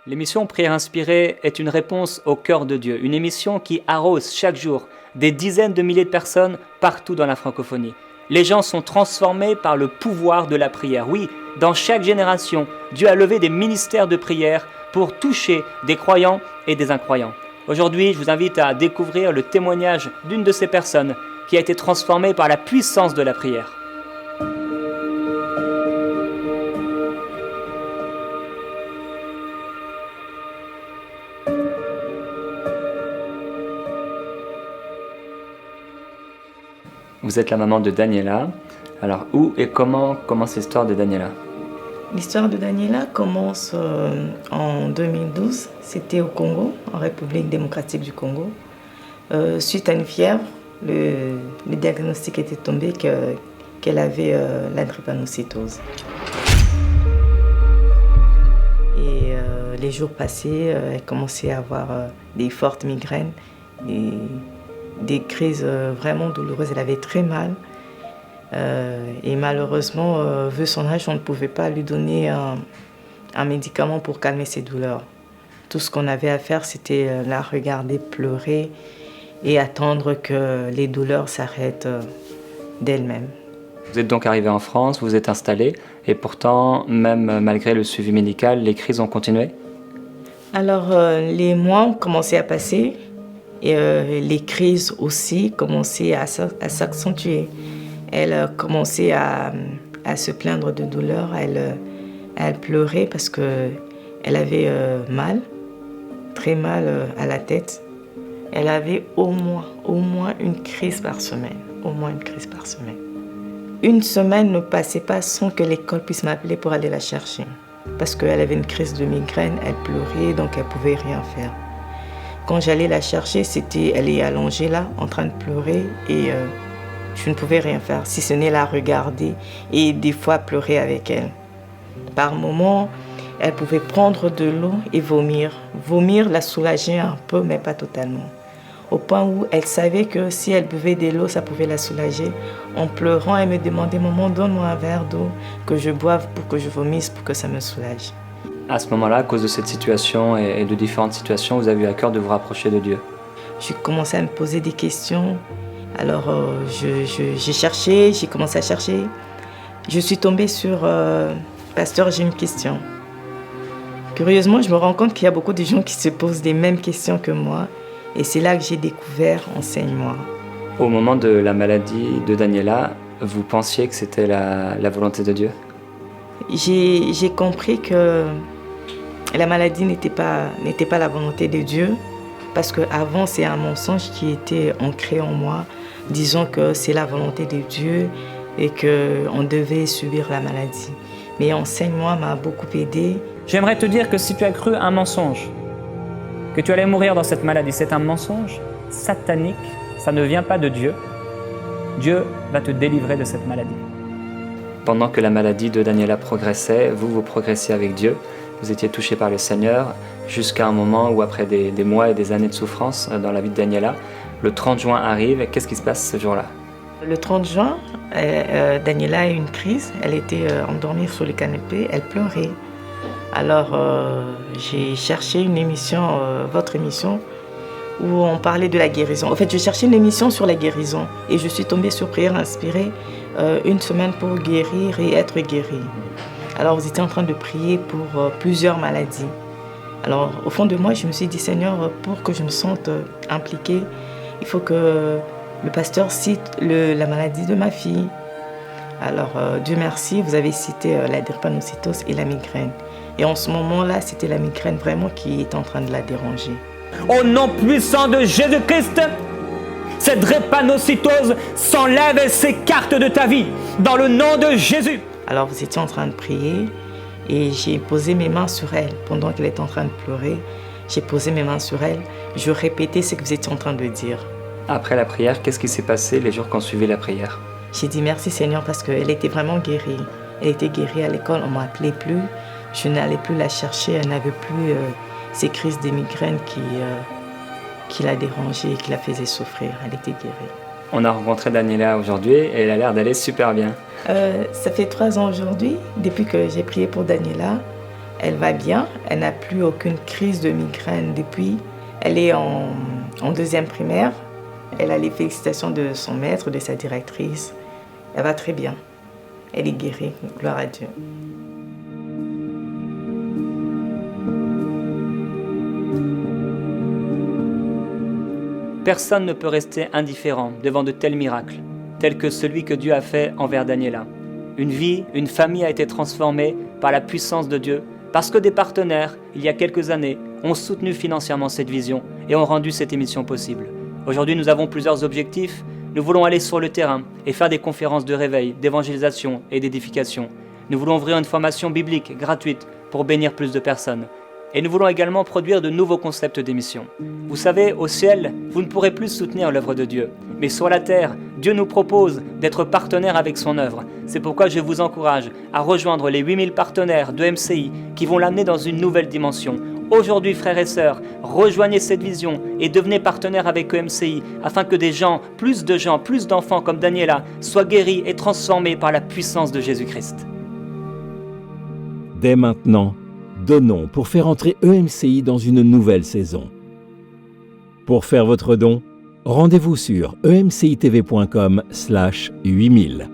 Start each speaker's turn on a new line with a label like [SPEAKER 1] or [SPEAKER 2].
[SPEAKER 1] L'émission Prière inspirée est une réponse au cœur de Dieu, une émission qui arrose chaque jour des dizaines de milliers de personnes partout dans la francophonie. Les gens sont transformés par le pouvoir de la prière. Oui, dans chaque génération, Dieu a levé des ministères de prière pour toucher des croyants et des incroyants. Aujourd'hui, je vous invite à découvrir le témoignage d'une de ces personnes qui a été transformée par la puissance de la prière. Vous êtes la maman de Daniela. Alors, où et comment commence l'histoire de Daniela?
[SPEAKER 2] L'histoire de Daniela commence en 2012. C'était au Congo, en République démocratique du Congo. Suite à une fièvre, le diagnostic était tombé qu'elle avait la drépanocytose. Et les jours passés, elle commençait à avoir des fortes migraines et des crises vraiment douloureuses. Elle avait très mal. Et malheureusement, vu son âge, on ne pouvait pas lui donner un médicament pour calmer ses douleurs. Tout ce qu'on avait à faire, c'était la regarder pleurer et attendre que les douleurs s'arrêtent d'elles-mêmes.
[SPEAKER 1] Vous êtes donc arrivé en France, vous êtes installé, et pourtant, même malgré le suivi médical, les crises ont continué?
[SPEAKER 2] Alors, les mois ont commencé à passer et les crises aussi commençaient à s'accentuer. Elle commençait à se plaindre de douleur, elle pleurait parce qu'elle avait mal, très mal à la tête. Elle avait au moins une crise par semaine, Une semaine ne passait pas sans que l'école puisse m'appeler pour aller la chercher. Parce qu'elle avait une crise de migraine, elle pleurait, donc elle ne pouvait rien faire. Quand j'allais la chercher, elle est allongée là, en train de pleurer, et je ne pouvais rien faire, si ce n'est la regarder et des fois pleurer avec elle. Par moments, elle pouvait prendre de l'eau et vomir. Vomir la soulageait un peu, mais pas totalement. Au point où elle savait que si elle buvait de l'eau, ça pouvait la soulager. En pleurant, elle me demandait « Maman, donne-moi un verre d'eau que je boive pour que je vomisse, pour que ça me soulage. »
[SPEAKER 1] À ce moment-là, à cause de cette situation et de différentes situations, vous avez eu à cœur de vous rapprocher de Dieu.
[SPEAKER 2] J'ai commencé à me poser des questions. Alors, j'ai commencé à chercher. Je suis tombée sur Pasteur, j'ai une question. Curieusement, je me rends compte qu'il y a beaucoup de gens qui se posent les mêmes questions que moi. Et c'est là que j'ai découvert Enseigne-moi.
[SPEAKER 1] Au moment de la maladie de Daniela, vous pensiez que c'était la volonté de Dieu?
[SPEAKER 2] J'ai compris que la maladie n'était pas la volonté de Dieu. Parce qu'avant, c'est un mensonge qui était ancré en moi. Disons que c'est la volonté de Dieu et qu'on devait subir la maladie. Mais Enseigne-moi m'a beaucoup aidé.
[SPEAKER 1] J'aimerais te dire que si tu as cru un mensonge, que tu allais mourir dans cette maladie, c'est un mensonge satanique, ça ne vient pas de Dieu. Dieu va te délivrer de cette maladie. Pendant que la maladie de Daniela progressait, vous progressiez avec Dieu, vous étiez touché par le Seigneur, jusqu'à un moment où après des mois et des années de souffrance dans la vie de Daniela, le 30 juin arrive. Qu'est-ce qui se passe ce jour-là?
[SPEAKER 2] Le 30 juin, Daniela a eu une crise. Elle était endormie sur le canapé, elle pleurait. Alors, j'ai cherché une émission, votre émission, où on parlait de la guérison. En fait, je cherchais une émission sur la guérison et je suis tombée sur Prière inspirée, une semaine pour guérir et être guéri. Alors, vous étiez en train de prier pour plusieurs maladies. Alors, au fond de moi, je me suis dit, Seigneur, pour que je me sente impliquée, il faut que le pasteur cite la maladie de ma fille. Alors, Dieu merci, vous avez cité la drépanocytose et la migraine. Et en ce moment-là, c'était la migraine vraiment qui est en train de la déranger.
[SPEAKER 1] Au nom puissant de Jésus-Christ, cette drépanocytose s'enlève et s'écarte de ta vie, dans le nom de Jésus.
[SPEAKER 2] Alors, vous étiez en train de prier et j'ai posé mes mains sur elle. Pendant qu'elle était en train de pleurer, j'ai posé mes mains sur elle. Je répétais ce que vous étiez en train de dire.
[SPEAKER 1] Après la prière, qu'est-ce qui s'est passé les jours qui ont suivi la prière?
[SPEAKER 2] J'ai dit merci Seigneur parce qu'elle était vraiment guérie. Elle était guérie à l'école, on ne m'appelait plus. Je n'allais plus la chercher, elle n'avait plus ces crises de migraine qui la dérangeaient et qui la faisaient souffrir. Elle était guérie.
[SPEAKER 1] On a rencontré Daniela aujourd'hui et elle a l'air d'aller super bien.
[SPEAKER 2] Ça fait 3 ans aujourd'hui, depuis que j'ai prié pour Daniela. Elle va bien, elle n'a plus aucune crise de migraine depuis. Elle est en 2e primaire. Elle a les félicitations de son maître, de sa directrice. Elle va très bien. Elle est guérie, gloire à Dieu.
[SPEAKER 1] Personne ne peut rester indifférent devant de tels miracles, tels que celui que Dieu a fait envers Daniela. Une vie, une famille a été transformée par la puissance de Dieu, parce que des partenaires, il y a quelques années, ont soutenu financièrement cette vision et ont rendu cette émission possible. Aujourd'hui, nous avons plusieurs objectifs. Nous voulons aller sur le terrain et faire des conférences de réveil, d'évangélisation et d'édification. Nous voulons ouvrir une formation biblique gratuite pour bénir plus de personnes. Et nous voulons également produire de nouveaux concepts d'émissions. Vous savez, au ciel, vous ne pourrez plus soutenir l'œuvre de Dieu. Mais sur la terre, Dieu nous propose d'être partenaires avec son œuvre. C'est pourquoi je vous encourage à rejoindre les 8000 partenaires de MCI qui vont l'amener dans une nouvelle dimension. Aujourd'hui, frères et sœurs, rejoignez cette vision et devenez partenaires avec EMCI afin que des gens, plus d'enfants comme Daniela, soient guéris et transformés par la puissance de Jésus-Christ.
[SPEAKER 3] Dès maintenant, donnons pour faire entrer EMCI dans une nouvelle saison. Pour faire votre don, rendez-vous sur emcitv.com/8000.